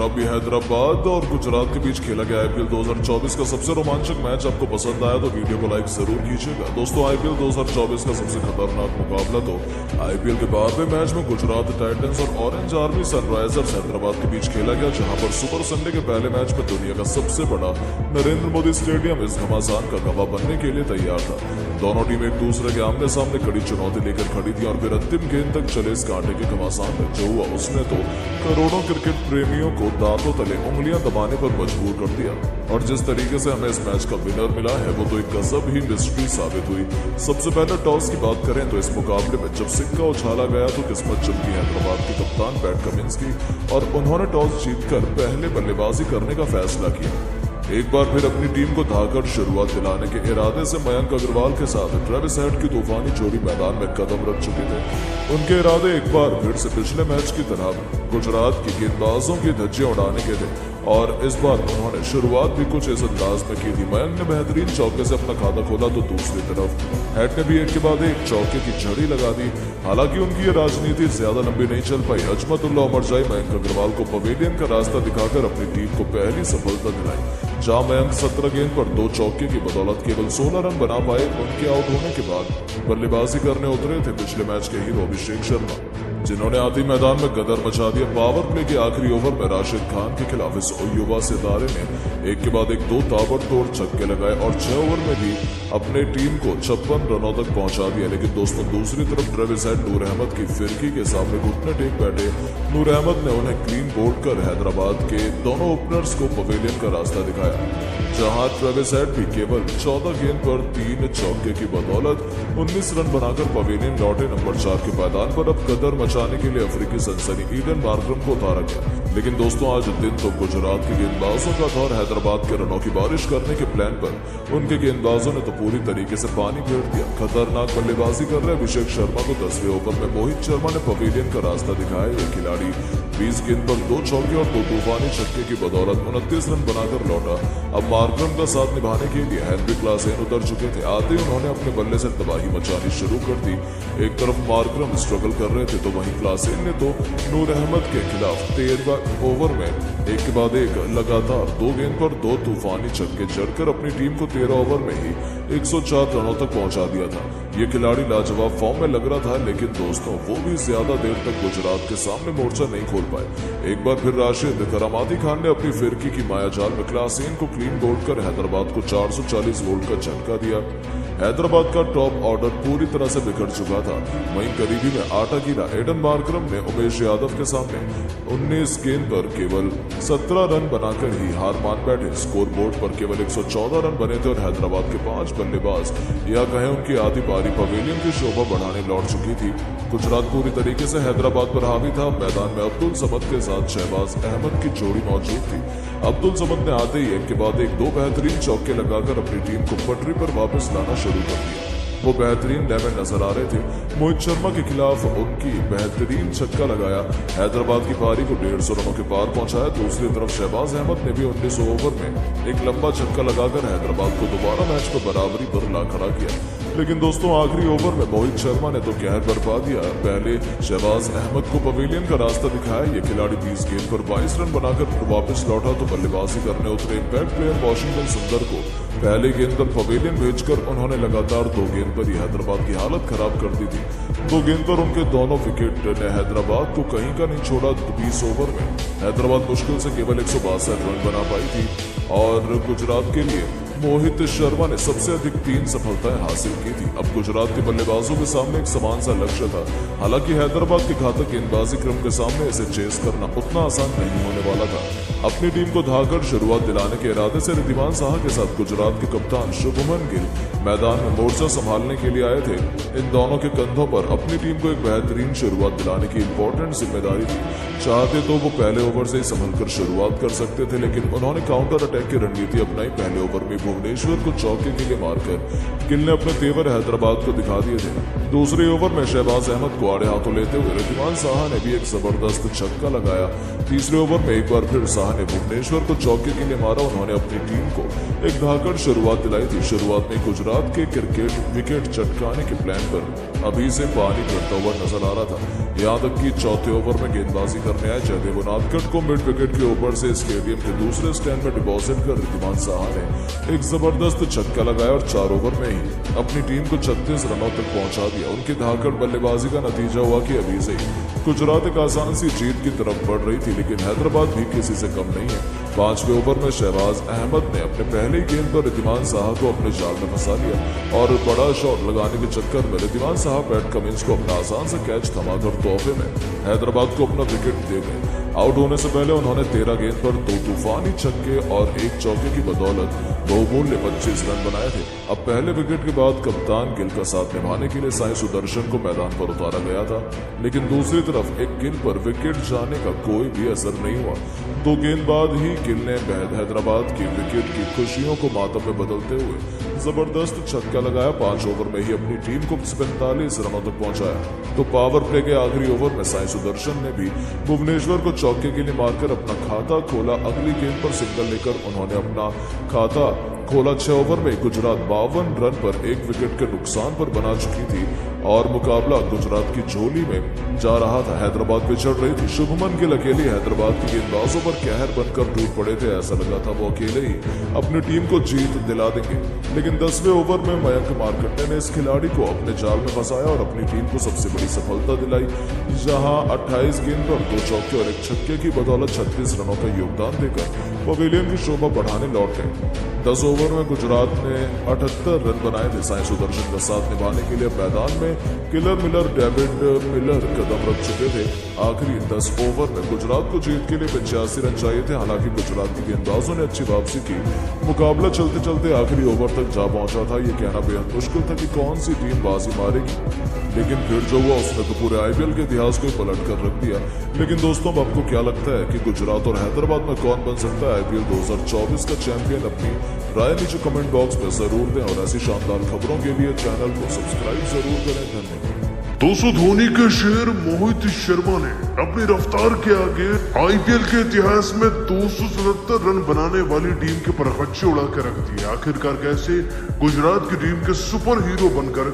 और अभी हैदराबाद और गुजरात के बीच खेला गया आईपीएल 2024 का सबसे रोमांचक मैच आपको पसंद आया तो वीडियो को लाइक जरूर कीजिएगा। दोस्तों आईपीएल 2024 का सबसे खतरनाक मुकाबला तो आईपीएल के 12वें मैच में गुजरात टाइटंस और ऑरेंज आर्मी सनराइजर्स हैदराबाद के बीच खेला गया, जहां पर सुपर संडे के पहले मैच में दुनिया का सबसे बड़ा नरेंद्र मोदी स्टेडियम इस घमासान का गवाह बनने के लिए तैयार था। दोनों टीम एक दूसरे के आमने सामने कड़ी चुनौती लेकर खड़ी थी और फिर अंतिम गेंद तक चले इस कांटे के घमासान में जो हुआ उसने तो करोड़ों क्रिकेट प्रेमियों को दांतों तले उंगलियां दबाने पर मजबूर कर दिया। और जिस तरीके से हमें इस मैच का विनर मिला है वो तो एक गजब ही मिस्ट्री साबित हुई। सबसे पहले टॉस की बात करें तो इस मुकाबले में जब सिक्का उछाला गया तो किस्मत चमकी हैदराबाद के कप्तान पैट कमिंस की और उन्होंने टॉस जीतकर पहले बल्लेबाजी करने का फैसला किया। एक बार फिर अपनी टीम को धाकर शुरुआत दिलाने के इरादे से मयंक अग्रवाल के साथ ट्रेविस हेड की तूफानी जोड़ी मैदान में कदम रख चुके थे। उनके इरादे एक बार फिर से पिछले मैच की तरह गुजरात के गेंदबाजों की धज्जियां उड़ाने के थे और इस बार उन्होंने शुरुआत भी कुछ इस अंदाज में की थी। मयंक ने बेहतरीन चौके से अपना खाता खोला तो दूसरी तरफ हेड ने भी एक के बाद एक चौके की झड़ी लगा दी। हालांकि उनकी ये राजनीति ज्यादा लंबी नहीं चल पाई। अजमतुल्लाह उमरजाई मयंक अग्रवाल को पवेलियन का रास्ता दिखाकर अपनी टीम को पहली सफलता दिलाई, जहां मयंक 17 गेंद पर 2 चौके की बदौलत केवल 16 रन बना पाए। उनके आउट होने के बाद बल्लेबाजी करने उतरे थे पिछले मैच के हीरो अभिषेक शर्मा, जिन्होंने आधी मैदान में गदर मचा दिया। पावर प्ले के आखिरी ओवर में राशिद खान के खिलाफ इस युवा सितारे ने एक के बाद एक 2 ताबड़तोड़ छक्के लगाए और 6 ओवर में भी अपने टीम को 56 रनों तक पहुंचा दिया। लेकिन दोस्तों दूसरी तरफ ट्रेविस हेड नूर अहमद की फिरकी के सामने घुटने टेक बैठे। नूर अहमद ने उन्हें क्लीन बोल्ड कर हैदराबाद के दोनों ओपनर्स को पवेलियन का रास्ता दिखाया, जहां ट्रेविस हेड भी केवल 14 गेंद पर 3 चौके की बदौलत 19 रन बनाकर पवेलियन लौटे। नंबर 4 के मैदान पर अब कदर मचाने के लिए अफ्रीकी सनसनी ईडन मार्करम को उतारा गया। लेकिन दोस्तों आज दिन तो गुजरात के गेंदबाजों का था और हैदराबाद के रनों की बारिश करने के प्लान पर उनके गेंदबाजों ने तो पूरी तरीके से पानी फेर दिया। खतरनाक बल्लेबाजी कर रहे अभिषेक शर्मा को 10वें ओवर में मोहित शर्मा ने पवेलियन का रास्ता दिखाया। ये खिलाड़ी 20 गेंद पर 2 चौके और 2 तूफानी छक्के की बदौलत 29 रन बनाकर लौटा। अब मार्करम का साथ निभाने के लिए हेनरी क्लासेन उतर चुके थे। आते ही उन्होंने अपने बल्ले से तबाही मचानी शुरू कर दी। एक तरफ मार्करम स्ट्रगल कर रहे थे तो वहीं क्लासेन ने तो नूर अहमद के खिलाफ 13वें ओवर में एक के बाद एक लगातार 2 गेंद पर 2 तूफानी छक्के जड़कर अपनी टीम को 13 ओवर में ही 104 रनों तक पहुंचा दिया था। ये खिलाड़ी लाजवाब फॉर्म में लग रहा था, लेकिन दोस्तों वो भी ज्यादा देर तक गुजरात के सामने मोर्चा नहीं खोल पाए। एक बार फिर राशिद करामाती खान ने अपनी फिरकी की मायाजाल में क्लासेन को क्लीन बोल्ड कर हैदराबाद को 440 वोल्ट का झटका दिया। हैदराबाद का टॉप ऑर्डर पूरी तरह से बिखर चुका था। वहीं करीबी में आटा गिरा एडन मार्करम ने उमेश यादव के सामने 19 गेंद पर केवल 17 रन बनाकर ही हार मान बैठे। स्कोर बोर्ड पर केवल 114 रन बने थे और हैदराबाद के 5 बल्लेबाज या कहें उनकी आधी पारी पवेलियन की शोभा बढ़ाने लौट चुकी थी। गुजरात पूरी तरीके से हैदराबाद पर हावी था। मैदान में अब्दुल समद के साथ शहबाज अहमद की जोड़ी मौजूद थी। अब्दुल समद ने आते ही एक के बाद एक 2 बेहतरीन चौके लगाकर अपनी टीम को पटरी पर वापस लाना शुरू कर दिया। वो बेहतरीन लेवल नजर आ रहे थे। मोहित शर्मा के खिलाफ उनकी बेहतरीन छक्का लगाया, हैदराबाद की पारी को 150 रनों के पार पहुंचाया। दूसरी तरफ शहबाज अहमद ने भी 19 ओवर में एक लंबा छक्का लगाकर हैदराबाद को दोबारा मैच में बराबरी पर ला खड़ा किया। लेकिन दोस्तों आखिरी ओवर में मोहित शर्मा ने तो कहर बरपा दिया। पहले शहबाज अहमद को पवेलियन का रास्ता दिखाया। ये खिलाड़ी 20 गेंद पर 22 रन बनाकर वापस लौटा तो बल्लेबाजी करने उतरे इम्पैक्ट प्लेयर वाशिंगटन सुंदर को पहले गेंद पर पवेलियन भेजकर उन्होंने लगातार 2 गेंद पर ही हैदराबाद की हालत खराब कर दी थी। 2 गेंद पर उनके दोनों विकेट ने हैदराबाद को कहीं का नहीं छोड़ा। 20 ओवर में हैदराबाद मुश्किल से केवल 162 रन बना पाई थी और गुजरात के लिए मोहित शर्मा ने सबसे अधिक 3 सफलताएं हासिल की थी। अब गुजरात के बल्लेबाजों के सामने एक समान सा लक्ष्य था। हालांकि हैदराबाद के घातक गेंदबाजी क्रम के सामने इसे चेस करना उतना आसान नहीं होने वाला था। अपनी टीम को धाकर शुरुआत दिलाने के इरादे से रिद्धिमान साहा के साथ गुजरात के कप्तान शुभमन गिल मैदान में मोर्चा संभालने के लिए आए थे। इन दोनों के कंधों पर अपनी टीम को एक बेहतरीन शुरुआत दिलाने की इंपॉर्टेंट जिम्मेदारी थी। चाहते तो वो पहले ओवर से ही संभलकर शुरुआत कर सकते थे, लेकिन उन्होंने काउंटर अटैक की रणनीति अपनाई। पहले ओवर में भुवनेश्वर को चौके के लिए मारकर गिल ने अपने तेवर हैदराबाद को दिखा दिए थे। दूसरे ओवर में शहबाज अहमद को आड़े हाथों लेते हुए रिद्धिमान साहा ने भी एक जबरदस्त छक्का लगाया। तीसरे ओवर में एक बार फिर साहा ने भुवनेश्वर को चौके के लिए मारा। उन्होंने अपनी टीम को एक धाकड़ शुरुआत दिलाई थी। शुरुआत में गुजरात के क्रिकेट विकेट चटकाने के प्लान पर अभी से पानी गिरता हुआ नजर आ रहा था। यहाँ तक कि चौथे ओवर में गेंदबाजी करने आए जयदेव उनादकट को मिड विकेट के ऊपर से स्टेडियम के दूसरे स्टैंड में डिपॉजिट कर रिद्धिमान साहा ने एक जबरदस्त छक्का लगाया और 4 ओवर में ही अपनी टीम को 36 रनों तक पहुंचा दिया। उनकी धाकड़ बल्लेबाजी का नतीजा हुआ कि अभी से गुजरात एक आसान सी जीत की तरफ बढ़ रही थी, लेकिन हैदराबाद भी किसी से कम नहीं है। 5वें ओवर में शहबाज अहमद ने अपने पहले ही गेंद पर रिद्धिमान साहा को अपने जाल में फंसा लिया और बड़ा शॉट लगाने के चक्कर में रिद्धिमान साहा पैट कमिंस को अपना आसान से कैच थमाकर तोहफे में हैदराबाद को अपना विकेट दे गए। आउट होने से पहले उन्होंने 13 गेंद पर 2 तूफानी छक्के और 1 चौके की बदौलत बहुमूल्य 25 रन बनाए थे। अब पहले विकेट के बाद कप्तान गिल का साथ निभाने के लिए साई सुदर्शन को मैदान पर उतारा गया था, लेकिन दूसरी तरफ एक गिल पर विकेट जाने का कोई भी असर नहीं हुआ। 2 गेंद बाद ही गिल ने हैदराबाद की विकेट की खुशियों को मातम में बदलते हुए जबरदस्त छक्का लगाया। 5 ओवर में ही अपनी टीम को 45 रनों तक पहुंचाया। तो पावर प्ले के आखिरी ओवर में साई सुदर्शन ने भी भुवनेश्वर को चौके के लिए मारकर अपना खाता खोला। अगली गेंद पर सिंगल लेकर उन्होंने अपना खाता खोला। 6 ओवर में गुजरात 52 रन पर 1 विकेट के नुकसान पर बना चुकी थी और मुकाबला गुजरात की झोली में जा रहा था। हैदराबाद पिछड़ रही थी। शुभमन गिल अकेले हैदराबाद की गेंदबाजों पर कहर बनकर टूट पड़े थे। ऐसा लगा था वो अकेले ही अपनी टीम को जीत दिला देंगे, लेकिन 10वें ओवर में मयंक मार्कंडे ने इस खिलाड़ी को अपने जाल में फंसाया और अपनी टीम को सबसे बड़ी सफलता दिलाई, जहां 28 गेंद पर 2 चौके और 1 छक्के की बदौलत 36 रनों का योगदान देकर पवेलियन की शोभा बढ़ाने लौट गए। 10 ओवर में गुजरात ने 78 रन बनाए थे। साई सुदर्शन का साथ निभाने के लिए मैदान में किलर मिलर डेविड मिलर कदम रख चुके थे। आखिरी 10 ओवर में गुजरात को जीत के लिए 85 रन चाहिए थे। हालांकि गुजरात के गेंदबाजों ने अच्छी वापसी की। मुकाबला चलते चलते आखिरी ओवर तक जा पहुंचा था। ये कहना बेहद मुश्किल था कि कौन सी टीम बाजी मारेगी, लेकिन फिर जो हुआ उसने तो पूरे आईपीएल के इतिहास को पलट कर रख दिया। लेकिन दोस्तों, अब आपको क्या लगता है कि गुजरात और हैदराबाद में कौन बन सकता है आईपीएल 2024 का चैंपियन? अपनी राय नीचे कमेंट बॉक्स में जरूर दें और ऐसी शानदार खबरों के लिए चैनल को सब्सक्राइब जरूर करें। धन्यवाद। दोस्तों, धोनी के शेर मोहित शर्मा ने अपनी रफ्तार के आगे आईपीएल के इतिहास में 277 रन बनाने वाली टीम के परखच्चे उड़ा कर रख दिए। आखिरकार कैसे गुजरात की टीम के सुपर हीरो बनकर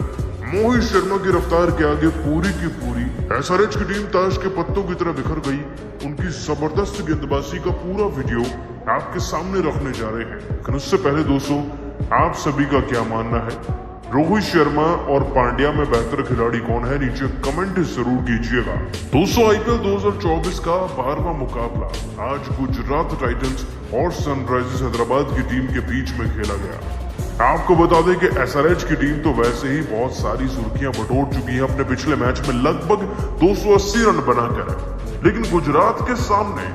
मोहित शर्मा की रफ्तार के आगे पूरी की पूरी एसआरएच की टीम ताश के पत्तों की तरह बिखर गई। उनकी जबरदस्त गेंदबाजी का पूरा वीडियो आपके सामने रखने जा रहे हैं, लेकिन उससे पहले दोस्तों, आप सभी का क्या मानना है? रोहित शर्मा और पांड्या में बेहतर खिलाड़ी कौन है? नीचे कमेंट जरूर कीजिएगा। दोस्तों, आईपीएल 2024 का 12वां मुकाबला आज गुजरात टाइटंस और सनराइजर्स हैदराबाद की टीम के बीच में खेला गया। आपको बता दें कि एसआरएच की टीम तो वैसे ही बहुत सारी सुर्खियां बटोर चुकी है अपने पिछले मैच में लगभग 280 रन बनाकर, लेकिन गुजरात के सामने,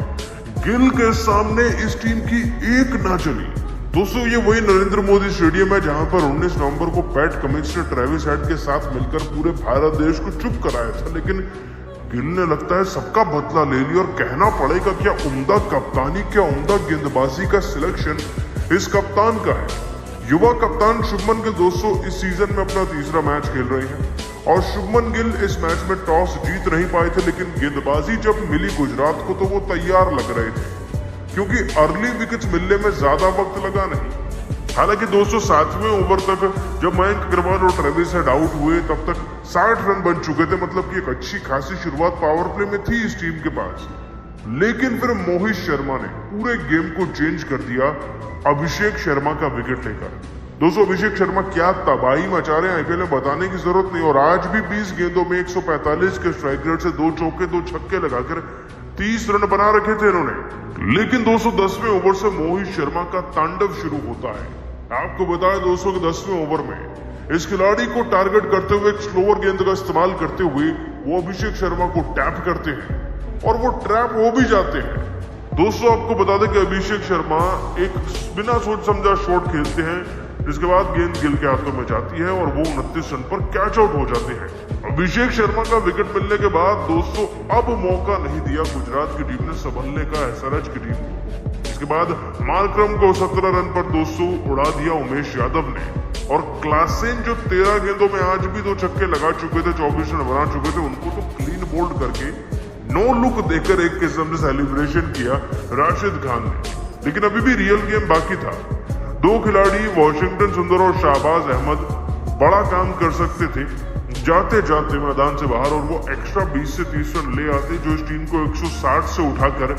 गिल के सामने इस टीम की एक ना चली। दोस्तों, ये वही नरेंद्र मोदी स्टेडियम है जहां पर 19 नवंबर को पैट कमिंस ने ट्रेविस हेड के साथ मिलकर पूरे भारत देश को चुप कराया था, लेकिन गिल ने लगता है सबका बदला ले लिया। और कहना पड़ेगा, क्या उम्दा कप्तानी, क्या उम्दा गेंदबाजी का सिलेक्शन इस कप्तान का है। युवा कप्तान शुभमन गिल दोस्तों इस सीजन में अपना 3रा मैच खेल रहे हैं और शुभमन गिल इस मैच में टॉस जीत नहीं पाए थे, लेकिन गेंदबाजी जब मिली गुजरात को तो वो तैयार लग रहे थे, क्योंकि अर्ली विकेट्स मिलने में ज्यादा वक्त लगा नहीं। हालांकि दोस्तों, 7वें ओवर तक जब मयंक अग्रवाल और ट्रेविस हेड आउट हुए तब तक 60 रन बन चुके थे। मतलब कि एक अच्छी खासी शुरुआत पावर प्ले में थी इस टीम के पास, लेकिन फिर मोहित शर्मा ने पूरे गेम को चेंज कर दिया अभिषेक शर्मा का विकेट लेकर। दोस्तों, अभिषेक शर्मा क्या तबाही मचा रहे हैं आईपीएल में बताने की जरूरत नहीं। और आज भी 20 गेंदों में 145 के स्ट्राइक रेट से 2 चौके 2 छक्के लगाकर 30 रन बना रखे थे इन्होंने। लेकिन दोस्तों, 10वें ओवर से मोहित शर्मा का तांडव शुरू होता है। आपको बताया दोस्तों कि 10वें ओवर में इस खिलाड़ी को टारगेट करते हुए, एक स्लोअर गेंद का इस्तेमाल करते हुए वो अभिषेक शर्मा को टैप करते हैं और वो ट्रैप हो भी जाते हैं। दोस्तों, आपको बता दें कि अभिषेक शर्मा एक बिना सोच समझा शॉट खेलते हैं, जिसके बाद गेंद गिल के हाथों में जाती है और वो 29 रन पर कैच आउट हो जाते हैं। अभिषेक शर्मा का विकेट मिलने के बाद दोस्तों अब मौका नहीं दिया गुजरात की टीम ने संभलने का एसआरएच की टीम को। इसके बाद मार्करम को 17 रन पर दोस्तों उड़ा दिया उमेश यादव ने, और क्लासेन जो 13 गेंदों में आज भी 2 छक्के लगा चुके थे, 24 रन बना चुके थे, उनको तो क्लीन बोल्ड करके नो लुक देकर एक किस्म से सेलिब्रेशन किया राशिद खान ने, लेकिन अभी भी रियल गेम बाकी था। दो खिलाड़ी वाशिंगटन सुंदर और शाहबाज अहमद बड़ा काम कर सकते थे जाते जाते मैदान से बाहर, और वो एक्स्ट्रा 20 से 30 रन ले आते जो इस टीम को 160 से उठाकर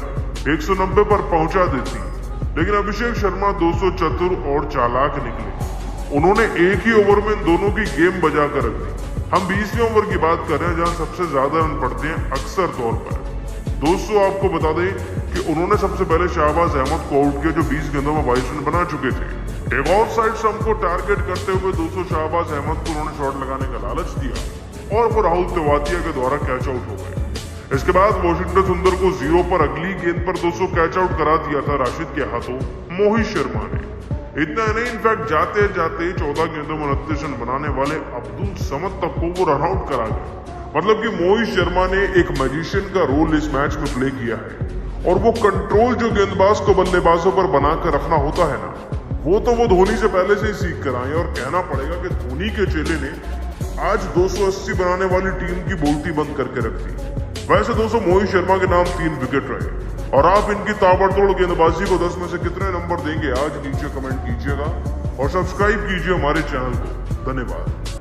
190 पर पहुंचा देती। लेकिन अभिषेक शर्मा 200 चतुर और चालाक निकले। उन्होंने एक ही ओवर में दोनों की गेम बजा कर रख दी। हम 20वें ओवर की बात कर रहे हैं जहां सबसे ज्यादा रन पड़ते हैं अक्सर तौर पर। दोस्तों आपको बता दें कि उन्होंने सबसे पहले शाहबाज अहमद को आउट किया जो 20 गेंदों में 22 रन बना चुके थे। एक और साइड स्टंप को टारगेट करते हुए 200 शाहबाज अहमद को उन्होंने शॉट लगाने का लालच दिया और वो राहुल तेवातिया के द्वारा कैच आउट हो गए। इसके बाद वाशिंगटन सुंदर को 0 पर अगली गेंद पर 200 कैच आउट करा दिया था राशिद के हाथों मोहित शर्मा ने। इतना नहीं, इनफैक्ट जाते जाते 14 गेंदों में 29 रन बनाने वाले अब्दुल समद तक को वो रन आउट करा गए। मतलब कि मोहित शर्मा ने एक मैजिशियन का रोल इस मैच में प्ले किया है, और वो कंट्रोल जो गेंदबाज को बल्लेबाजों पर बनाकर रखना होता है ना, वो तो वो धोनी से पहले से ही सीख कर आए। और कहना पड़ेगा कि धोनी के चेले ने आज 280 बनाने वाली टीम की बोलती बंद करके रख दी। वैसे दोस्तों मोहित शर्मा के नाम 3 विकेट रहे, और आप इनकी ताबड़तोड़ गेंदबाजी को 10 में से कितने नंबर देंगे आज नीचे कमेंट कीजिएगा और सब्सक्राइब कीजिए हमारे चैनल को। धन्यवाद।